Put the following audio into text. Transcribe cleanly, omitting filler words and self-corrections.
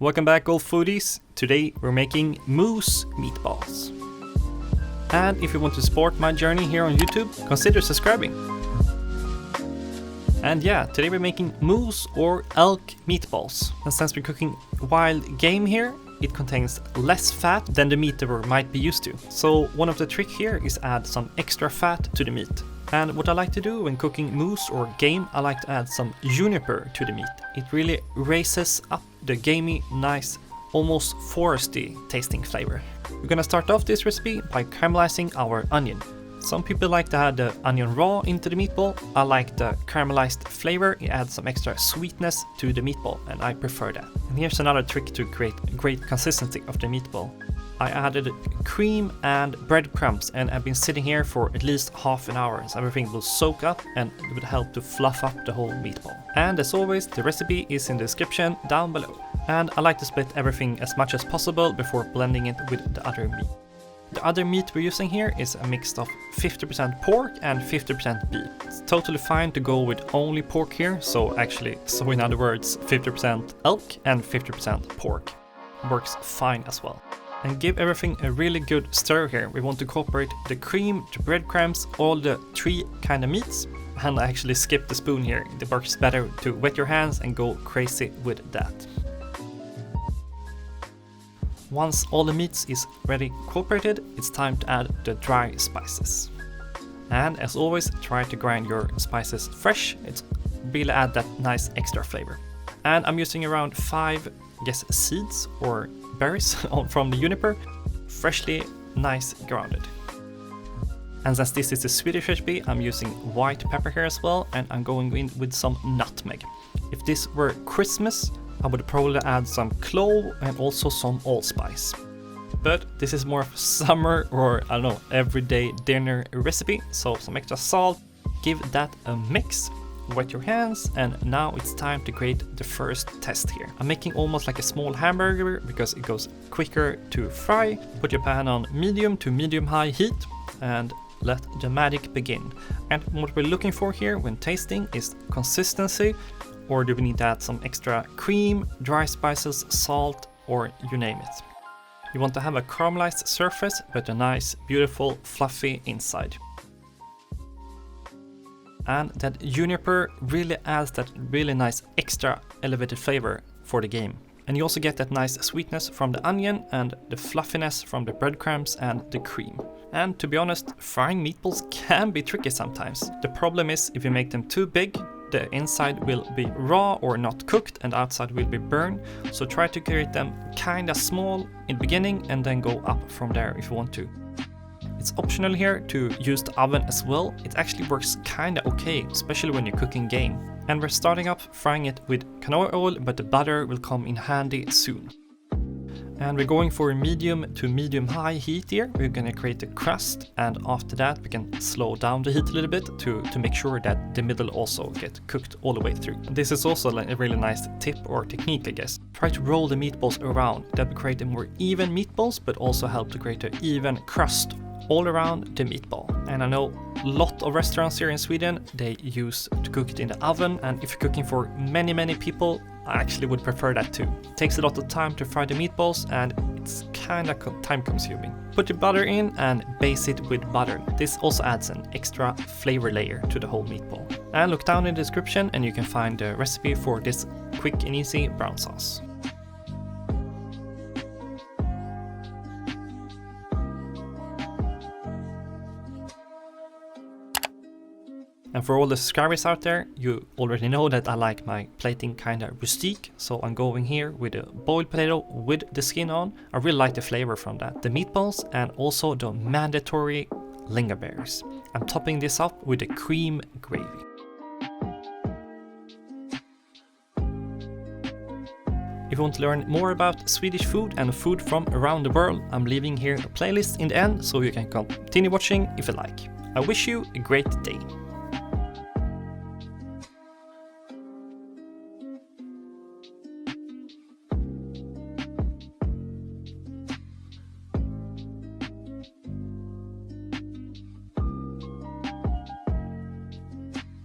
Welcome back, old foodies. Today we're making moose meatballs. And if you want to support my journey here on YouTube, consider subscribing. And yeah, today we're making moose or elk meatballs. And since we're cooking wild game here, it contains less fat than the meat that we might be used to. So one of the tricks here is add some extra fat to the meat. And what I like to do when cooking moose or game, I like to add some juniper to the meat. It really raises up the gamey, nice, almost foresty tasting flavor. We're gonna start off this recipe by caramelizing our onion. Some people like to add the onion raw into the meatball. I like the caramelized flavor. It adds some extra sweetness to the meatball, and I prefer that. And here's another trick to create a great consistency of the meatball. I added cream and breadcrumbs, and I've been sitting here for at least half an hour, so everything will soak up and it would help to fluff up the whole meatball. And as always, the recipe is in the description down below. And I like to split everything as much as possible before blending it with the other meat. The other meat we're using here is a mix of 50% pork and 50% beef. It's totally fine to go with only pork here, so in other words, 50% elk and 50% pork. Works fine as well. And give everything a really good stir here. We want to incorporate the cream, the breadcrumbs, all the three kind of meats. And I actually skipped the spoon here. It works better to wet your hands and go crazy with that. Once all the meats is ready incorporated, it's time to add the dry spices. And as always, try to grind your spices fresh. It really add that nice extra flavor. And I'm using around 5 seeds or berries from the juniper, freshly nice grounded. And since this is a Swedish recipe, I'm using white pepper here as well, and I'm going in with some nutmeg. If this were Christmas, I would probably add some clove and also some allspice. But this is more of a summer or everyday dinner recipe, so some extra salt, give that a mix, wet your hands, and now it's time to create the first test here. I'm making almost like a small hamburger because it goes quicker to fry. Put your pan on medium to medium-high heat and let the magic begin. And what we're looking for here when tasting is consistency. Or do we need to add some extra cream, dry spices, salt, or you name it. You want to have a caramelized surface but a nice, beautiful, fluffy inside. And that juniper really adds that really nice extra elevated flavor for the game. And you also get that nice sweetness from the onion and the fluffiness from the breadcrumbs and the cream. And to be honest, frying meatballs can be tricky sometimes. The problem is if you make them too big, the inside will be raw or not cooked and the outside will be burned. So try to create them kinda small in the beginning and then go up from there if you want to. It's optional here to use the oven as well. It actually works kinda okay, especially when you're cooking game. And we're starting off frying it with canola oil, but the butter will come in handy soon. And we're going for a medium to medium-high heat here. We're gonna create a crust, and after that we can slow down the heat a little bit to make sure that the middle also gets cooked all the way through. This is also a really nice tip or technique, I guess. Try to roll the meatballs around. That will create a more even meatballs, but also help to create an even crust all around the meatball. And I know a lot of restaurants here in Sweden, they use to cook it in the oven, and if you're cooking for many people, I actually would prefer that too. It takes a lot of time to fry the meatballs and it's kinda time consuming. Put your butter in and base it with butter. This also adds an extra flavor layer to the whole meatball. And look down in the description and you can find the recipe for this quick and easy brown sauce. And for all the subscribers out there, you already know that I like my plating kinda rustique, so I'm going here with a boiled potato with the skin on. I really like the flavor from that. The meatballs and also the mandatory lingonberries. I'm topping this up with a cream gravy. If you want to learn more about Swedish food and food from around the world, I'm leaving here a playlist in the end so you can continue watching if you like. I wish you a great day.